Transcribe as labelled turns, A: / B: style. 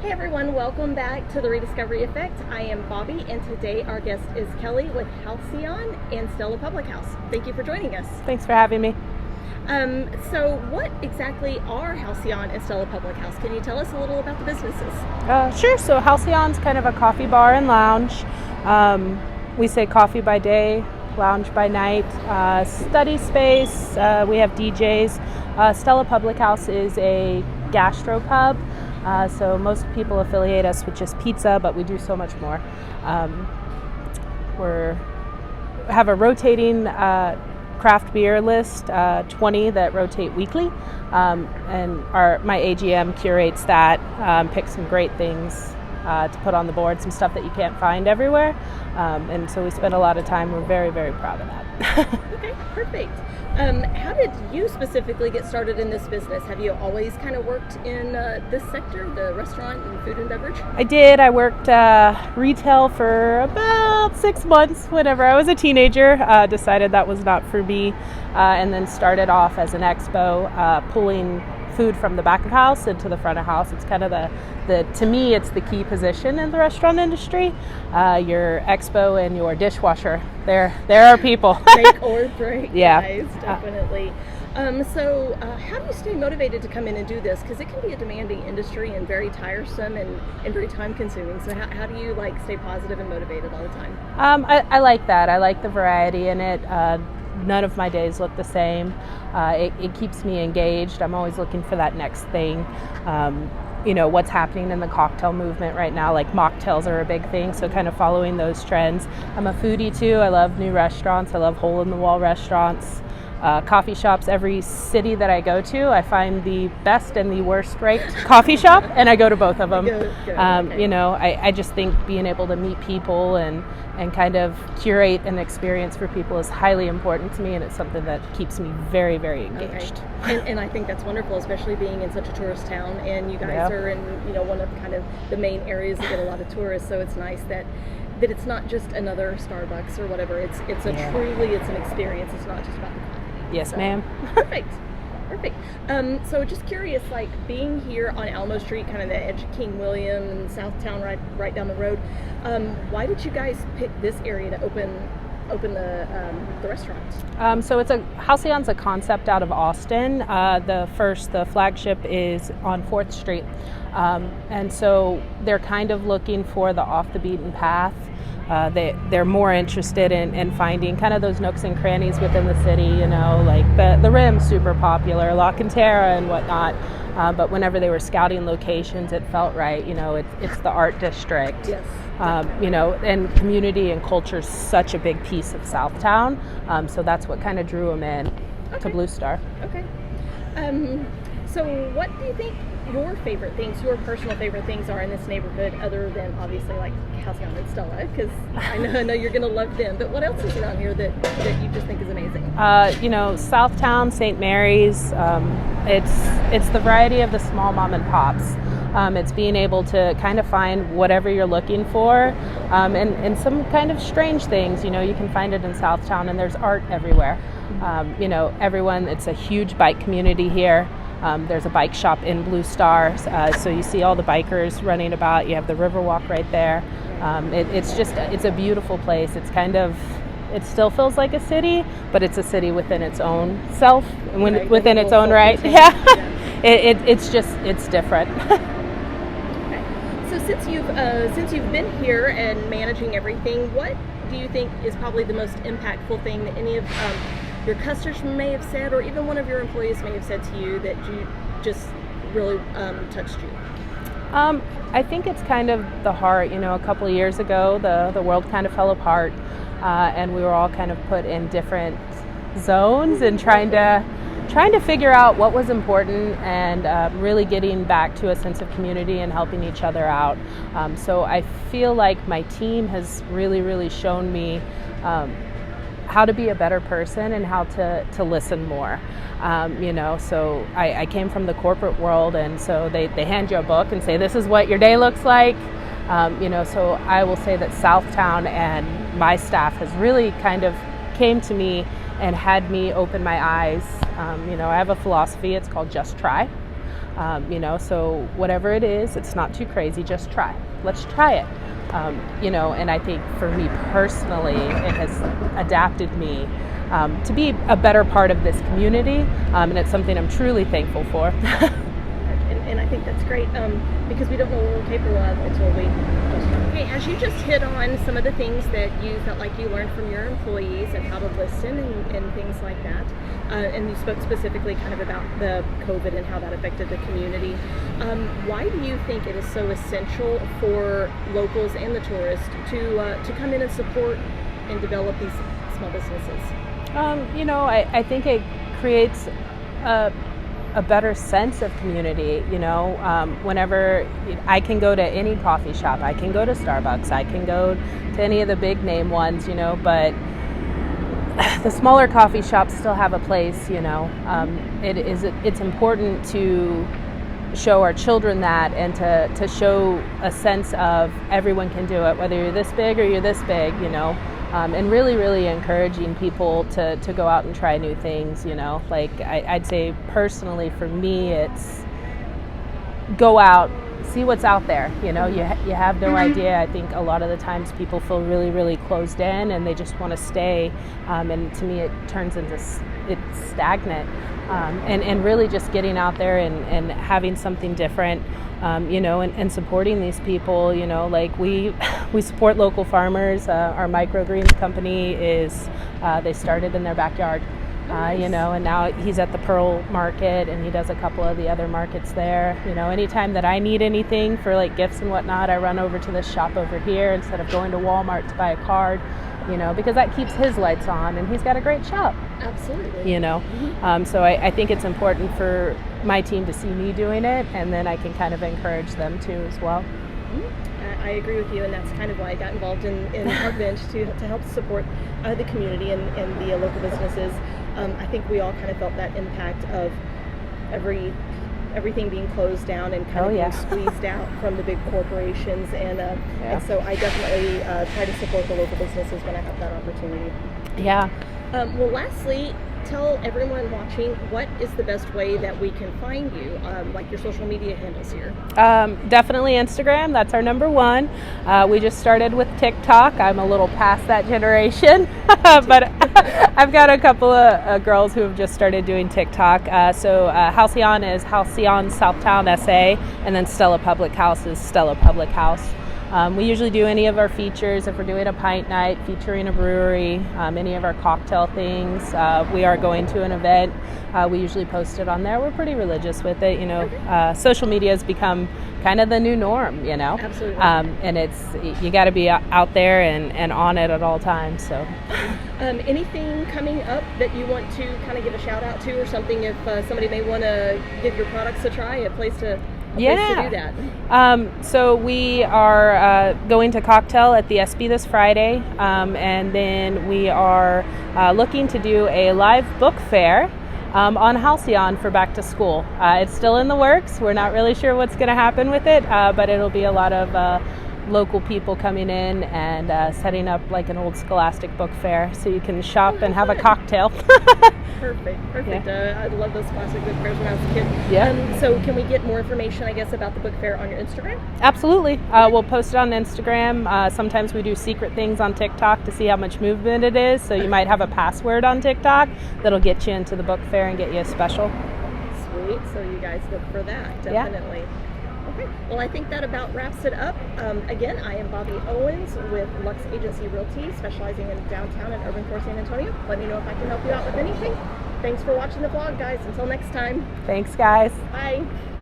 A: Hey everyone, welcome back to the Rediscovery Effect. I am Bobby, and today our guest is Kelly with Halcyon and Stella Public House. Thank you for joining us.
B: Thanks for having me.
A: So what exactly are Halcyon and Stella Public House? Can you tell us a little about the businesses?
B: Sure. So Halcyon's kind of a coffee bar and lounge. We say coffee by day, lounge by night, study space. We have DJs. Stella Public House is a gastropub. So most people affiliate us with just pizza, but we do so much more. We have a rotating craft beer list, 20 that rotate weekly, and my AGM curates that, picks some great things to put on the board, some stuff that you can't find everywhere, and so we spend a lot of time. We're very, very proud of that.
A: Okay, perfect. How did you specifically get started in this business? Have you always kind of worked in this sector, the restaurant and food and beverage?
B: I did. I worked retail for about 6 months whenever I was a teenager. Decided that was not for me, and then started off as an expo, pulling food from the back of house into the front of house. It's kind of to me, it's the key position in the restaurant industry. Your expo and your dishwasher, there are people.
A: Make or break,
B: yeah.
A: Guys, definitely. So how do you stay motivated to come in and do this? Because it can be a demanding industry and very tiresome and very time consuming. So how do you stay positive and motivated all the time?
B: I like that. I like the variety in it. None of my days look the same. It keeps me engaged. I'm always looking for that next thing. What's happening in the cocktail movement right now, like mocktails are a big thing, so kind of following those trends. I'm a foodie too. I love new restaurants. I love hole-in-the-wall restaurants. Coffee shops. Every city that I go to, I find the best and the worst ranked coffee shop, and I go to both of them.
A: Okay.
B: I just think being able to meet people and kind of curate an experience for people is highly important to me, and it's something that keeps me very, very engaged.
A: Okay. And I think that's wonderful, especially being in such a tourist town, and you guys are in one of kind of the main areas that get a lot of tourists. So it's nice that it's not just another Starbucks or whatever. It's truly an experience. It's not just about the coffee.
B: Yes, ma'am.
A: Perfect. So just curious, being here on Alamo Street, kind of the edge of King William and Southtown, right down the road. Why did you guys pick this area to open the restaurant?
B: So Halcyon's a concept out of Austin. The flagship is on 4th Street, and so they're kind of looking for the off the beaten path. They're more interested in finding kind of those nooks and crannies within the city, like the Rim's super popular, La Cantera and whatnot. But whenever they were scouting locations, it felt right. It's the art district.
A: Yes.
B: And community and culture is such a big piece of Southtown. So that's what kind of drew them in to BlueStar.
A: Okay. So what do you think your personal favorite things are in this neighborhood, other than obviously Halcyon and Stella, because I know you're going to love them, but what else is around here that you just think is amazing?
B: Southtown, St. Mary's, it's the variety of the small mom and pops. It's being able to kind of find whatever you're looking for, and some kind of strange things. You can find it in Southtown, and there's art everywhere. It's a huge bike community here. There's a bike shop in BlueStar, so you see all the bikers running about. You have the Riverwalk right there. It's a beautiful place. It still feels like a city, but it's a city within its own self, within its own right. Yeah, it's different.
A: Okay. So since you've been here and managing everything, what do you think is probably the most impactful thing that any of your customers may have said, or even one of your employees may have said to you that you just really touched you?
B: I think it's kind of the heart. A couple of years ago, the world kind of fell apart, and we were all kind of put in different zones and trying to figure out what was important, and really getting back to a sense of community and helping each other out. So I feel like my team has really, really shown me how to be a better person and how to listen more. So I came from the corporate world, and so they hand you a book and say, this is what your day looks like. So I will say that Southtown and my staff has really kind of came to me and had me open my eyes. I have a philosophy, it's called just try. So whatever it is, it's not too crazy, just try. Let's try it. And I think for me personally, it has adapted me to be a better part of this community, and it's something I'm truly thankful for.
A: And I think that's great because we don't know what we're capable of until we just try. Okay, as you just hit on some of the things that you felt like you learned from your employees and how to listen and things like that, and you spoke specifically kind of about the COVID and how that affected the community. Why do you think it is so essential for locals and the tourists to come in and support and develop these small businesses?
B: I think it creates a better sense of community. Whenever I can go to any coffee shop, I can go to Starbucks, I can go to any of the big name ones, but the smaller coffee shops still have a place. It's important to show our children that, and to show a sense of everyone can do it, whether you're this big or you're this big, and really, really encouraging people to go out and try new things. I'd say personally for me, it's go out, see what's out there. You have no idea. I think a lot of the times people feel really, really closed in and they just want to stay, and to me it turns into it's stagnant, and really just getting out there and having something different, and supporting these people. We support local farmers. Our microgreens company they started in their backyard. And now he's at the Pearl Market, and he does a couple of the other markets there. Anytime that I need anything for like gifts and whatnot, I run over to this shop over here instead of going to Walmart to buy a card, because that keeps his lights on, and he's got a great shop.
A: Absolutely.
B: So I think it's important for my team to see me doing it, and then I can kind of encourage them too as well.
A: I agree with you, and that's kind of why I got involved in Park Bench to help support the community and the local businesses. I think we all kind of felt that impact of everything being closed down and kind of being squeezed out from the big corporations, and so I definitely try to support the local businesses when I have that opportunity.
B: Yeah.
A: Well, lastly, tell everyone watching what is the best way that we can find you, like your social media handles here.
B: Definitely Instagram. That's our number one. We just started with TikTok. I'm a little past that generation, but I've got a couple of girls who have just started doing TikTok. Halcyon is Halcyon Southtown SA, and then Stella Public House is Stella Public House. We usually do any of our features. If we're doing a pint night featuring a brewery, any of our cocktail things, we are going to an event, we usually post it on there. We're pretty religious with it. Social media has become kind of the new norm,
A: Absolutely.
B: And you got to be out there and on it at all times. So
A: anything coming up that you want to kind of give a shout out to, or something if somebody may want to give your products a try, a place to do that?
B: So we are going to Cocktail at the SB this Friday, and then we are looking to do a live book fair on Halcyon for back to school. It's still in the works. We're not really sure what's going to happen with it, but it'll be a lot of local people coming in and setting up like an old Scholastic book fair, so you can shop and have a cocktail.
A: Perfect. Yeah. I love those classic book fairs when I was a kid.
B: Yeah.
A: So can we get more information, I guess, about the book fair on your Instagram?
B: Absolutely. We'll post it on Instagram. Sometimes we do secret things on TikTok to see how much movement it is. So you might have a password on TikTok that'll get you into the book fair and get you a special.
A: Sweet. So you guys look for that. Definitely. Yeah. Okay, well, I think that about wraps it up. Again, I am Bobby Owens with Lux Agency Realty, specializing in downtown and urban core San Antonio. Let me know if I can help you out with anything. Thanks for watching the vlog, guys. Until next time.
B: Thanks, guys.
A: Bye.